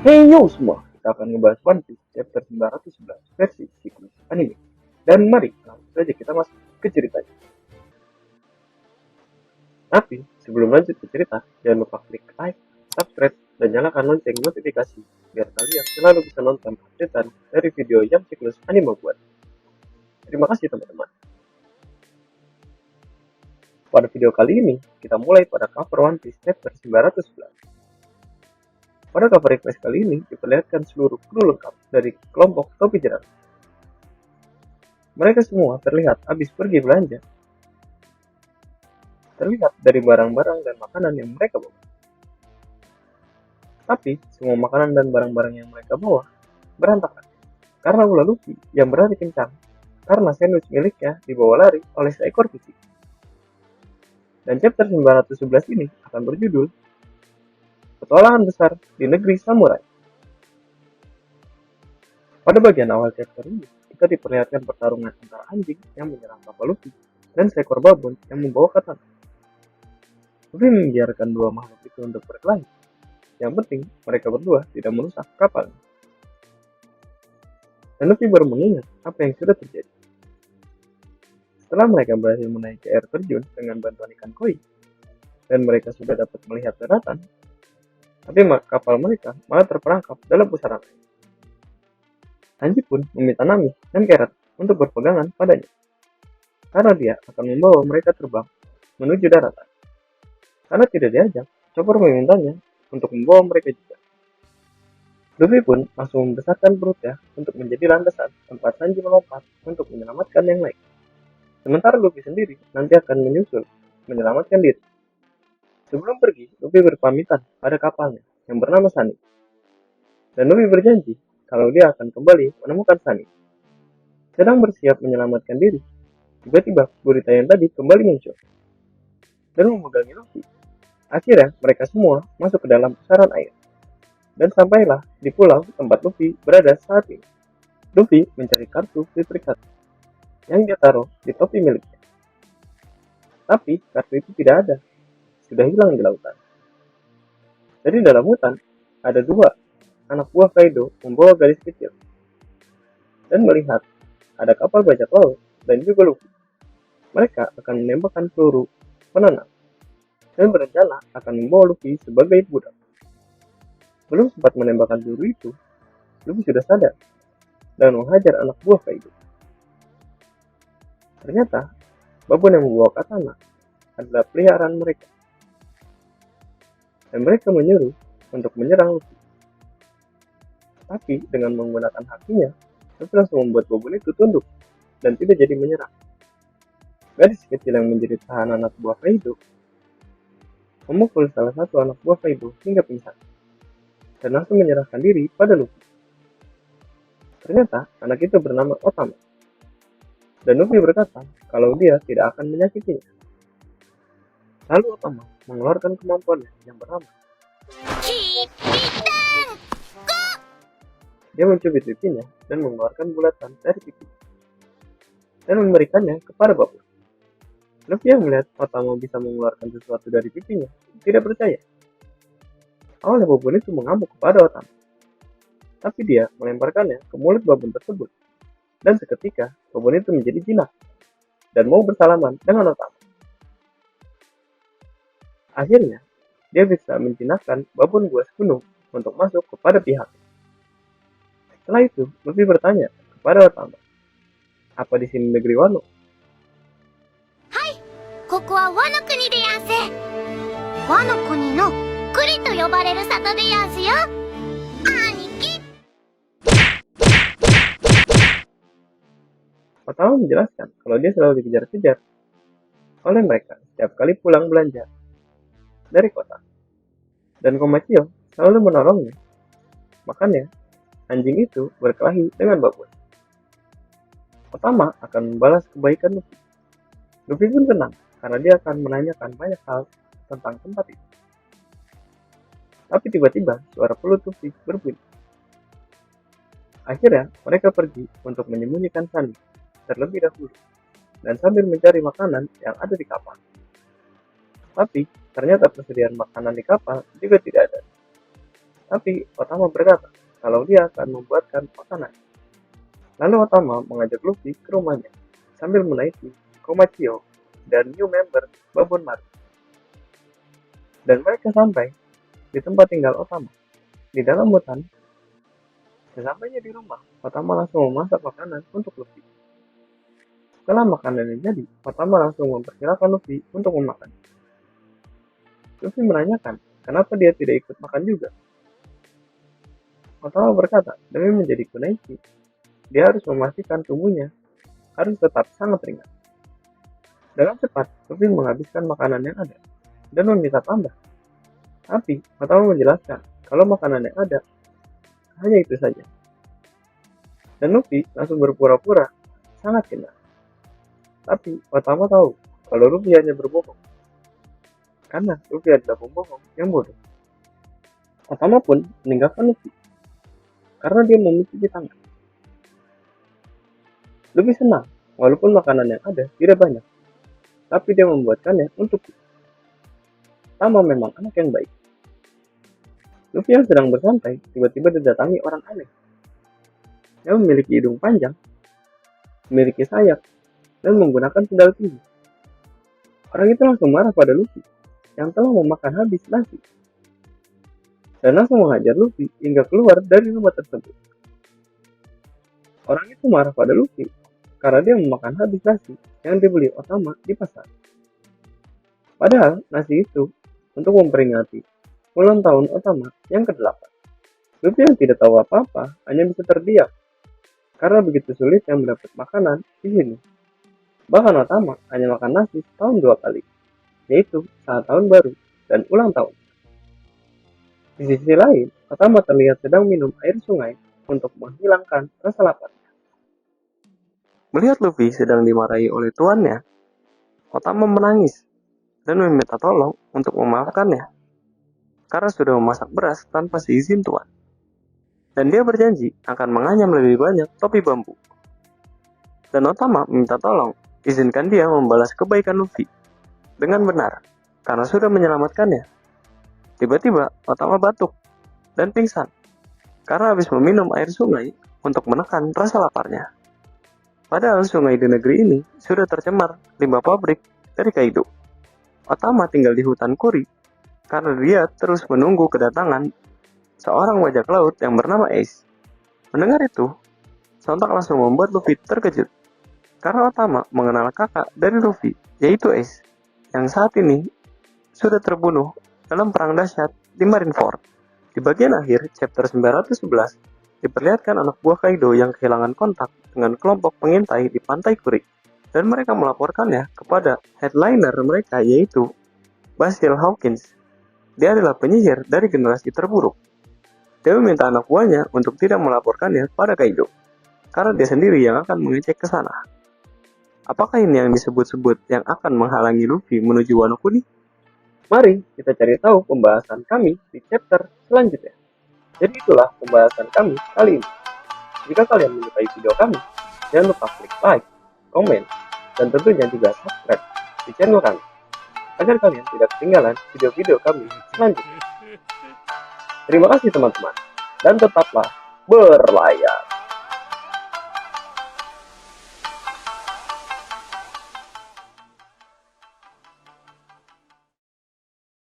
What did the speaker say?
Hey yo semua, kita akan ngebahas One Piece chapter 911 versi siklus anime. Dan mari langsung saja kita masuk ke ceritanya. Tapi sebelum lanjut ke cerita, jangan lupa klik like, subscribe, dan nyalakan lonceng notifikasi biar kalian selalu bisa nonton updatean dari video yang siklus anime buat. Terima kasih teman-teman. Pada video kali ini, kita mulai pada cover One Piece chapter 911. Pada cover request kali ini, diperlihatkan seluruh kru lengkap dari kelompok topi jerami. Mereka semua terlihat habis pergi belanja. Terlihat dari barang-barang dan makanan yang mereka bawa. Tapi, semua makanan dan barang-barang yang mereka bawa berantakan. Karena ulah Luffy yang berlari kencang, karena sandwich miliknya dibawa lari oleh seekor kucing. Dan chapter 911 ini akan berjudul Petualangan Besar di Negeri Samurai. Pada bagian awal chapter ini, kita diperlihatkan pertarungan antara anjing yang menyerang kapal Luffy dan seekor babon yang membawa katana. Luffy membiarkan dua makhluk itu untuk berkelahi. Yang penting, mereka berdua tidak merusak kapal. Dan Luffy baru mengingat apa yang sudah terjadi. Setelah mereka berhasil menaiki air terjun dengan bantuan ikan koi, dan mereka sudah dapat melihat daratan, tapi kapal mereka malah terperangkap dalam pusaran air. Hanji pun meminta Nami dan Carrot untuk berpegangan padanya, karena dia akan membawa mereka terbang menuju daratan. Karena tidak diajak, Chopper memintanya untuk membawa mereka juga. Luffy pun langsung membesarkan perutnya untuk menjadi landasan tempat Sanji melompat untuk menyelamatkan yang lain. Sementara Luffy sendiri nanti akan menyusul menyelamatkan diri. Sebelum pergi, Luffy berpamitan pada kapalnya yang bernama Sunny. Dan Luffy berjanji kalau dia akan kembali menemukan Sunny. Sedang bersiap menyelamatkan diri, tiba-tiba gurita yang tadi kembali muncul dan memegangi Luffy. Akhirnya mereka semua masuk ke dalam pusaran air. Dan sampailah di pulau tempat Luffy berada saat ini. Luffy mencari kartu listrik satu yang dia taruh di topi miliknya. Tapi kartu itu tidak ada, sudah hilang di lautan. Jadi dalam hutan ada dua anak buah Kaido membawa gadis kecil dan melihat ada kapal bajak laut dan juga Luffy. Mereka akan menembakkan peluru penenang dan berencana akan membawa Luffy sebagai budak. Belum sempat menembakkan peluru itu, Luffy sudah sadar dan menghajar anak buah Kaido. Ternyata, babon yang membawa katana adalah peliharaan mereka. Dan mereka menyuruh untuk menyerang Luffy. Tapi dengan menggunakan hakinya, Luffy langsung membuat babon itu tunduk dan tidak jadi menyerang. Gadis kecil yang menjadi tahanan anak buah Kaido memukul salah satu anak buah Kaido hingga pingsan dan langsung menyerahkan diri pada Luffy. Ternyata anak itu bernama Otama. Dan Luffy berkata kalau dia tidak akan menyakitinya. Lalu Otama mengeluarkan kemampuannya yang bernama. Dia mencubit pipinya dan mengeluarkan bulatan dari pipi dan memberikannya kepada babon. Luffy yang melihat Otama bisa mengeluarkan sesuatu dari pipinya tidak percaya. Awalnya babon itu mengamuk kepada Otama, tapi dia melemparkannya ke mulut babon tersebut. Dan seketika babon itu menjadi jinak dan mau bersalaman dengan Otama. Akhirnya dia bisa menjinakkan babon buas gunung untuk masuk kepada pihaknya. Setelah itu Luffy bertanya kepada Otama, apa di sini negeri Wano? Hai, ここはワノ国でやんす。ワノ国の栗と呼ばれる里でやんすよ。兄貴。Otama menjelaskan kalau dia selalu dikejar-kejar oleh mereka setiap kali pulang belanja dari kota. Dan Komachio selalu menolongnya. Makanya, anjing itu berkelahi dengan babon. Otama akan membalas kebaikan Luffy. Luffy pun tenang karena dia akan menanyakan banyak hal tentang tempat itu. Tapi tiba-tiba suara pelut Luffy berbunyi. Akhirnya mereka pergi untuk menyembunyikan Sunny terlebih dahulu dan sambil mencari makanan yang ada di kapal. Tapi ternyata persediaan makanan di kapal juga tidak ada. Tapi Otama berkata kalau dia akan membuatkan makanan. Lalu Otama mengajak Luffy ke rumahnya sambil menaiki Komachio dan new member Babon Maru. Dan mereka sampai di tempat tinggal Otama di dalam hutan. Sesampainya di rumah, Otama langsung memasak makanan untuk Luffy. Setelah makanannya jadi, Otama langsung mempersilahkan Luffy untuk memakan. Luffy menanyakan kenapa dia tidak ikut makan juga. Otama berkata demi menjadi Kunoichi, dia harus memastikan tubuhnya harus tetap sangat ringan. Dengan cepat, Luffy menghabiskan makanan yang ada dan meminta tambah. Tapi Otama menjelaskan kalau makanan yang ada hanya itu saja. Dan Luffy langsung berpura-pura sangat kenyang. Tapi Otama tahu kalau Luffy hanya berbohong. Karena Luffy adalah pembohong yang bodoh. Otama pun meninggalkan Luffy karena dia memiliki tangan. Luffy senang walaupun makanan yang ada tidak banyak. Tapi dia membuatkannya untuk Luffy. Otama memang anak yang baik. Luffy yang sedang bersantai tiba-tiba didatangi orang aneh. Yang memiliki hidung panjang, memiliki sayap, dan menggunakan sendal tinggi. Orang itu langsung marah pada Luffy yang telah memakan habis nasi. Dan langsung menghajar Luffy hingga keluar dari rumah tersebut. Orang itu marah pada Luffy karena dia memakan habis nasi yang dibeli Otama di pasar. Padahal nasi itu untuk memperingati ulang tahun Otama yang ke-8. Luffy yang tidak tahu apa-apa hanya bisa terdiam karena begitu sulit yang mendapat makanan di sini. Bahkan Otama hanya makan nasi setahun 2 kali, yaitu saat tahun baru dan ulang tahun. Di sisi lain, Otama terlihat sedang minum air sungai untuk menghilangkan rasa laparnya. Melihat Luffy sedang dimarahi oleh tuannya, Otama menangis dan meminta tolong untuk memaafkannya karena sudah memasak beras tanpa seizin tuan. Dan dia berjanji akan menganyam lebih banyak topi bambu. Dan Otama minta tolong izinkan dia membalas kebaikan Luffy dengan benar karena sudah menyelamatkannya. Tiba-tiba Otama batuk dan pingsan karena habis meminum air sungai untuk menekan rasa laparnya. Padahal sungai di negeri ini sudah tercemar limbah pabrik dari Kaido. Otama tinggal di hutan Kuri karena dia terus menunggu kedatangan seorang bajak laut yang bernama Ace. Mendengar itu, sontak langsung membuat Luffy terkejut karena Otama mengenal kakak dari Luffy, yaitu Ace, yang saat ini sudah terbunuh dalam perang dahsyat di Marineford. Di bagian akhir chapter 911, diperlihatkan anak buah Kaido yang kehilangan kontak dengan kelompok pengintai di pantai Kuri, dan mereka melaporkannya kepada headliner mereka, yaitu Basil Hawkins. Dia adalah penyihir dari generasi terburuk. Dia meminta anak buahnya untuk tidak melaporkannya pada Kaido, karena dia sendiri yang akan mengecek ke sana. Apakah ini yang disebut-sebut yang akan menghalangi Luffy menuju Wano Kuni? Mari kita cari tahu pembahasan kami di chapter selanjutnya. Jadi itulah pembahasan kami kali ini. Jika kalian menyukai video kami, jangan lupa klik like, komen, dan tentunya juga subscribe di channel kami, agar kalian tidak ketinggalan video-video kami selanjutnya. Terima kasih teman-teman, dan tetaplah berlayar.